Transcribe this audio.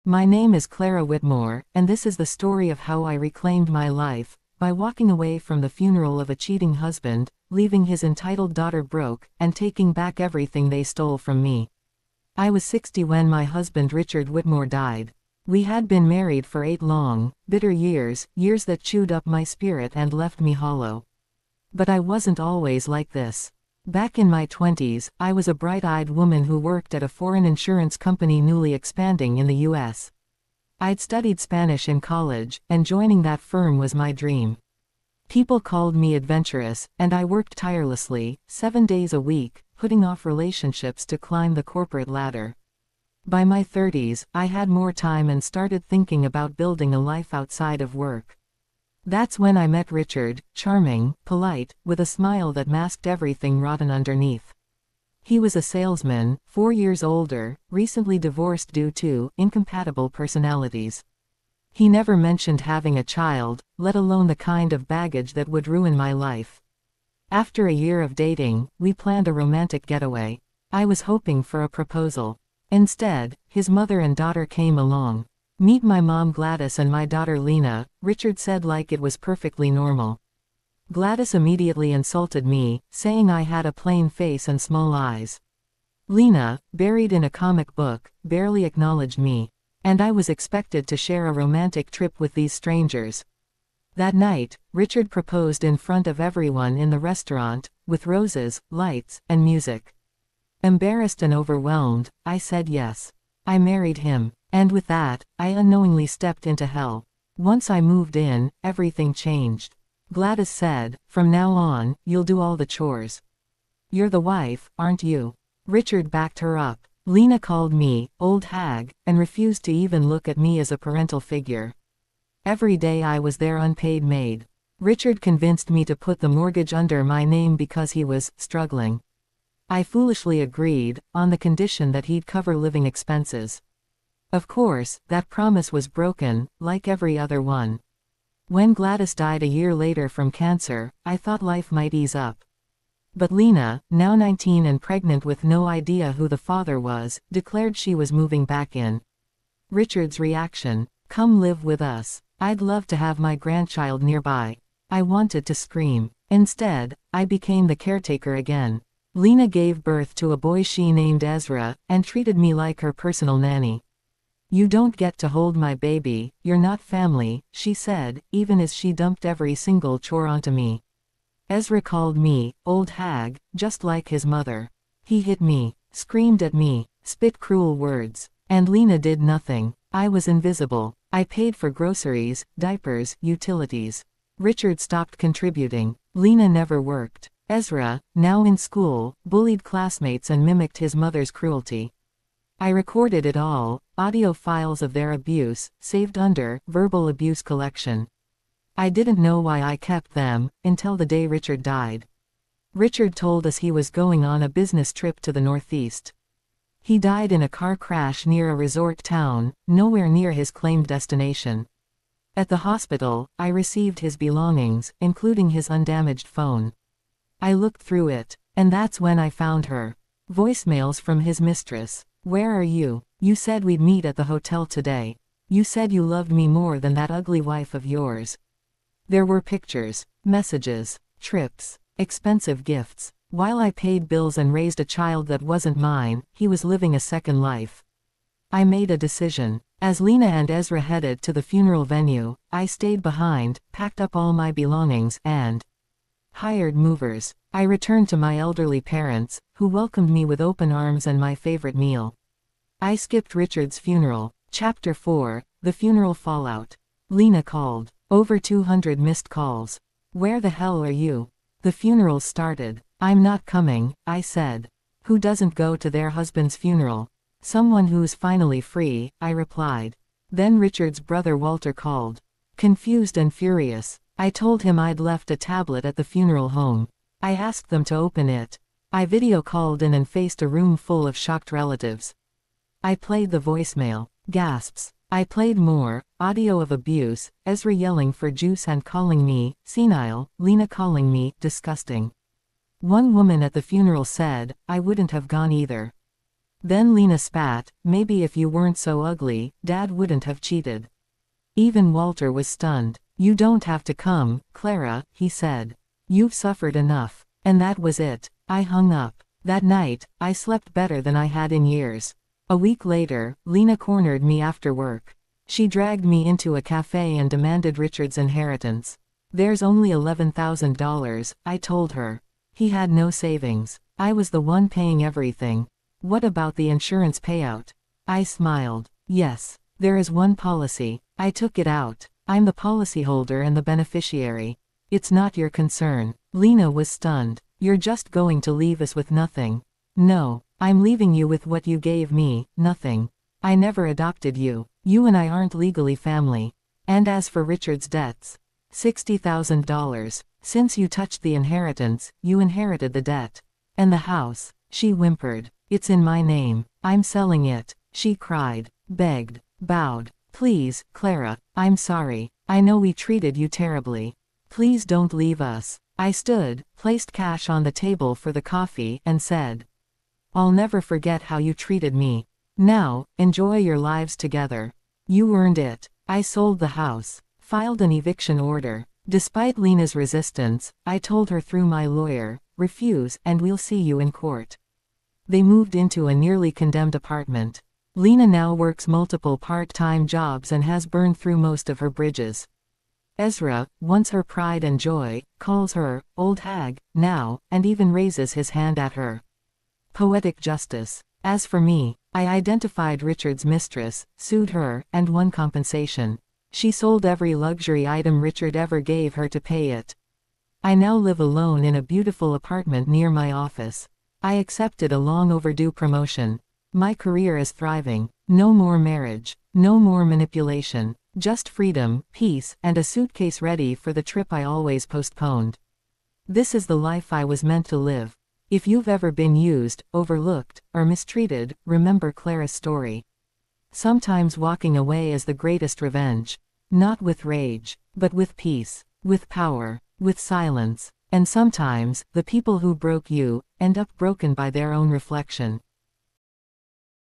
My name is Clara Whitmore, and this is the story of how I reclaimed my life, by walking away from the funeral of a cheating husband, leaving his entitled daughter broke, and taking back everything they stole from me. I was 60 when my husband Richard Whitmore died. We had been married for 8 long, bitter years, years that chewed up my spirit and left me hollow. But I wasn't always like this. Back in my 20s, I was a bright-eyed woman who worked at a foreign insurance company newly expanding in the US. I'd studied Spanish in college, and joining that firm was my dream. People called me adventurous, and I worked tirelessly, 7 days a week, putting off relationships to climb the corporate ladder. By my 30s, I had more time and started thinking about building a life outside of work. That's when I met Richard, charming, polite, with a smile that masked everything rotten underneath. He was a salesman, 4 years older, recently divorced due to incompatible personalities. He never mentioned having a child, let alone the kind of baggage that would ruin my life. After a year of dating, we planned a romantic getaway. I was hoping for a proposal. Instead, his mother and daughter came along. "Meet my mom Gladys and my daughter Lena," Richard said like it was perfectly normal. Gladys immediately insulted me, saying I had a plain face and small eyes. Lena, buried in a comic book, barely acknowledged me. And I was expected to share a romantic trip with these strangers. That night, Richard proposed in front of everyone in the restaurant, with roses, lights, and music. Embarrassed and overwhelmed, I said yes. I married him, and with that, I unknowingly stepped into hell. Once I moved in, everything changed. Gladys said, "From now on, you'll do all the chores. You're the wife, aren't you?" Richard backed her up. Lena called me old hag, and refused to even look at me as a parental figure. Every day I was their unpaid maid. Richard convinced me to put the mortgage under my name because he was struggling. I foolishly agreed, on the condition that he'd cover living expenses. Of course, that promise was broken, like every other one. When Gladys died a year later from cancer, I thought life might ease up. But Lena, now 19 and pregnant with no idea who the father was, declared she was moving back in. Richard's reaction: "Come live with us. I'd love to have my grandchild nearby." I wanted to scream. Instead, I became the caretaker again. Lena gave birth to a boy she named Ezra, and treated me like her personal nanny. "You don't get to hold my baby, you're not family," she said, even as she dumped every single chore onto me. Ezra called me old hag, just like his mother. He hit me, screamed at me, spit cruel words. And Lena did nothing. I was invisible. I paid for groceries, diapers, utilities. Richard stopped contributing. Lena never worked. Ezra, now in school, bullied classmates and mimicked his mother's cruelty. I recorded it all, audio files of their abuse, saved under verbal abuse collection. I didn't know why I kept them, until the day Richard died. Richard told us he was going on a business trip to the Northeast. He died in a car crash near a resort town, nowhere near his claimed destination. At the hospital, I received his belongings, including his undamaged phone. I looked through it, and that's when I found her. Voicemails from his mistress. "Where are you? You said we'd meet at the hotel today. You said you loved me more than that ugly wife of yours." There were pictures, messages, trips, expensive gifts. While I paid bills and raised a child that wasn't mine, he was living a second life. I made a decision. As Lena and Ezra headed to the funeral venue, I stayed behind, packed up all my belongings, and hired movers. I returned to my elderly parents, who welcomed me with open arms and my favorite meal. I skipped Richard's funeral. Chapter 4, The Funeral Fallout. Lena called. Over 200 missed calls. "Where the hell are you?" The funeral started. "I'm not coming," I said. "Who doesn't go to their husband's funeral?" "Someone who's finally free," I replied. Then Richard's brother Walter called. Confused and furious, I told him I'd left a tablet at the funeral home. I asked them to open it. I video called in and faced a room full of shocked relatives. I played the voicemail. Gasps. I played more, audio of abuse, Ezra yelling for juice and calling me senile, Lena calling me disgusting. One woman at the funeral said, "I wouldn't have gone either." Then Lena spat, maybe if you weren't so ugly, Dad wouldn't have cheated. Even Walter was stunned. You don't have to come, Clara, he said. You've suffered enough. And that was it. I hung up. That night, I slept better than I had in years. A week later, Lena cornered me after work. She dragged me into a cafe and demanded Richard's inheritance. There's only $11,000, I told her. He had no savings. I was the one paying everything. What about the insurance payout? I smiled. Yes. There is one policy. I took it out. I'm the policyholder and the beneficiary. It's not your concern. Lena was stunned. You're just going to leave us with nothing. No, I'm leaving you with what you gave me, nothing. I never adopted you. You and I aren't legally family. And as for Richard's debts, $60,000. Since you touched the inheritance, you inherited the debt. And the house, she whimpered. It's in my name. I'm selling it. She cried, begged, bowed. Please, Clara, I'm sorry. I know we treated you terribly. Please don't leave us. I stood, placed cash on the table for the coffee, and said, I'll never forget how you treated me. Now, enjoy your lives together. You earned it. I sold the house, filed an eviction order. Despite Lena's resistance, I told her through my lawyer, refuse and we'll see you in court. They moved into a nearly condemned apartment. Lena now works multiple part-time jobs and has burned through most of her bridges. Ezra, once her pride and joy, calls her, old hag, now, and even raises his hand at her. Poetic justice. As for me, I identified Richard's mistress, sued her, and won compensation. She sold every luxury item Richard ever gave her to pay it. I now live alone in a beautiful apartment near my office. I accepted a long overdue promotion. My career is thriving. No more marriage. No more manipulation. Just freedom, peace, and a suitcase ready for the trip I always postponed. This is the life I was meant to live. If you've ever been used, overlooked, or mistreated, remember Clara's story. Sometimes walking away is the greatest revenge. Not with rage, but with peace, with power, with silence. And sometimes, the people who broke you, end up broken by their own reflection.